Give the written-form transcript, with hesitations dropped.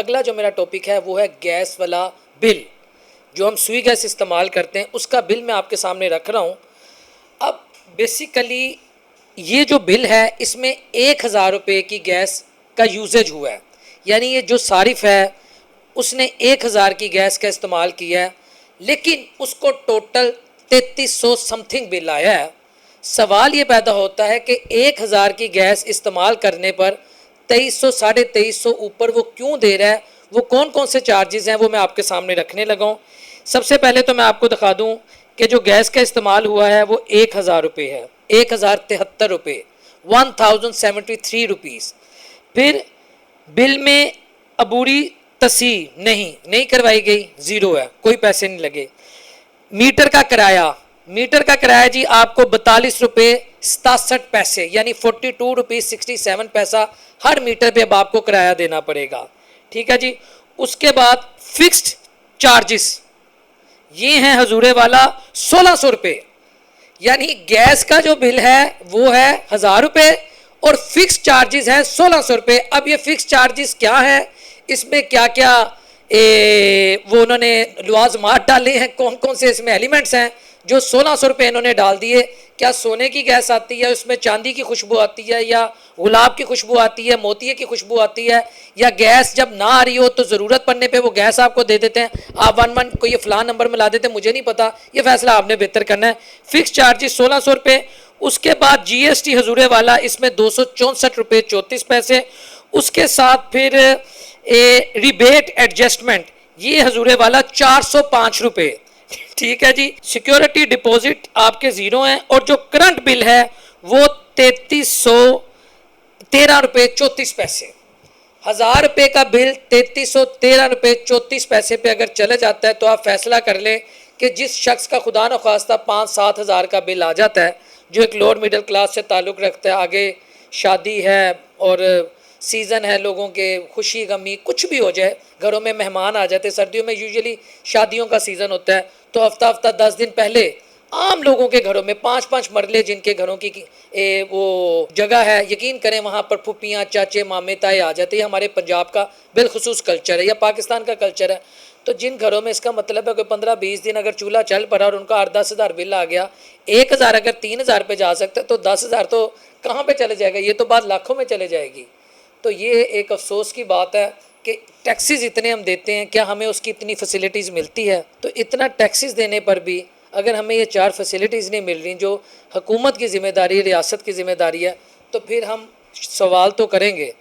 अगला जो मेरा टॉपिक है वो है गैस वाला बिल। जो हम सुई गैस इस्तेमाल करते हैं उसका बिल मैं आपके सामने रख रहा हूँ। अब बेसिकली ये जो बिल है इसमें 1000 रुपये की गैस का यूजेज हुआ है, यानी ये जो सारिफ है उसने 1000 की गैस का इस्तेमाल किया है, लेकिन उसको टोटल 3300 समथिंग बिल आया है। सवाल ये पैदा होता है कि 1000 की गैस इस्तेमाल करने पर 2300 साढ़े 2300 ऊपर वो क्यों दे रहा है, वो कौन कौन से चार्जेस हैं वो मैं आपके सामने रखने लगा हूँ। सबसे पहले तो मैं आपको दिखा दूँ कि जो गैस का इस्तेमाल हुआ है वो 1000 रुपये है, 1073 रुपये, 1073 रुपीज़। फिर बिल में अबूरी तसी नहीं करवाई गई, ज़ीरो है, कोई पैसे नहीं लगे। मीटर का किराया जी आपको 42 रुपये 67 पैसे यानी 42 रुपीज़ 67 पैसा हर मीटर पे अब आपको किराया देना पड़ेगा। ठीक है जी। उसके बाद फिक्स्ड चार्जेस ये हैं हजूरे वाला 1600 रुपये, यानी गैस का जो बिल है वो है 1000 रुपये और फिक्स चार्जेस हैं 1600 रुपये। अब ये फिक्स चार्जेस क्या है, इसमें क्या क्या वो उन्होंने लवाजमात डाले हैं, कौन कौन से इसमें एलिमेंट्स हैं जो 1600 रुपये इन्होंने डाल दिए। क्या सोने की गैस आती है, उसमें चांदी की खुशबू आती है, या गुलाब की खुशबू आती है, मोतिये की खुशबू आती है, या गैस जब ना आ रही हो तो ज़रूरत पड़ने पे वो गैस आपको दे देते हैं, आप 11 को ये फ़लान नंबर मिला देते हैं, मुझे नहीं पता, ये फैसला आपने बेहतर करना है। फिक्स चार्जेस 1600 रुपये। उसके बाद GST हजूरे वाला इसमें 264 रुपये 34 पैसे। उसके साथ फिर रिबेट एडजस्टमेंट ये हजूरे वाला 405 रुपये। ठीक है जी। सिक्योरिटी डिपॉजिट आपके ज़ीरो हैं और जो करंट बिल है वो 3313 रुपये 34 पैसे। 1000 रुपये का बिल 3313 रुपये 34 पैसे पे अगर चले जाता है तो आप फैसला कर लें कि जिस शख्स का खुदा न खास्ता 5-7 हज़ार का बिल आ जाता है, जो एक लोअर मिडिल क्लास से ताल्लुक़ रखता है, आगे शादी है और सीज़न है, लोगों के खुशी गमी कुछ भी हो जाए, घरों में मेहमान आ जाते, सर्दियों में यूजुअली शादियों का सीज़न होता है, तो हफ्ता 10 दिन पहले आम लोगों के घरों में 5-5 मरले जिनके घरों की वो जगह है, यकीन करें वहाँ पर फुप्पियाँ चाचे मामे ताए आ जाते हैं। हमारे पंजाब का बिलखुसूस कल्चर है या पाकिस्तान का कल्चर है। तो जिन घरों में इसका मतलब है कि 15-20 दिन अगर चूल्हा चल पड़ा और उनका 8-10 हज़ार बिल आ गया, 1000 अगर 3000 पे जा सकता है तो 10,000 तो कहाँ पे चले जाएगा, ये तो बात लाखों में चले जाएगी। तो ये एक अफसोस की बात है कि टैक्सेस इतने हम देते हैं, क्या हमें उसकी इतनी फैसिलिटीज़ मिलती है? तो इतना टैक्सेस देने पर भी अगर हमें ये 4 फैसिलिटीज़ नहीं मिल रही जो हुकूमत की ज़िम्मेदारी, रियासत की ज़िम्मेदारी है, तो फिर हम सवाल तो करेंगे।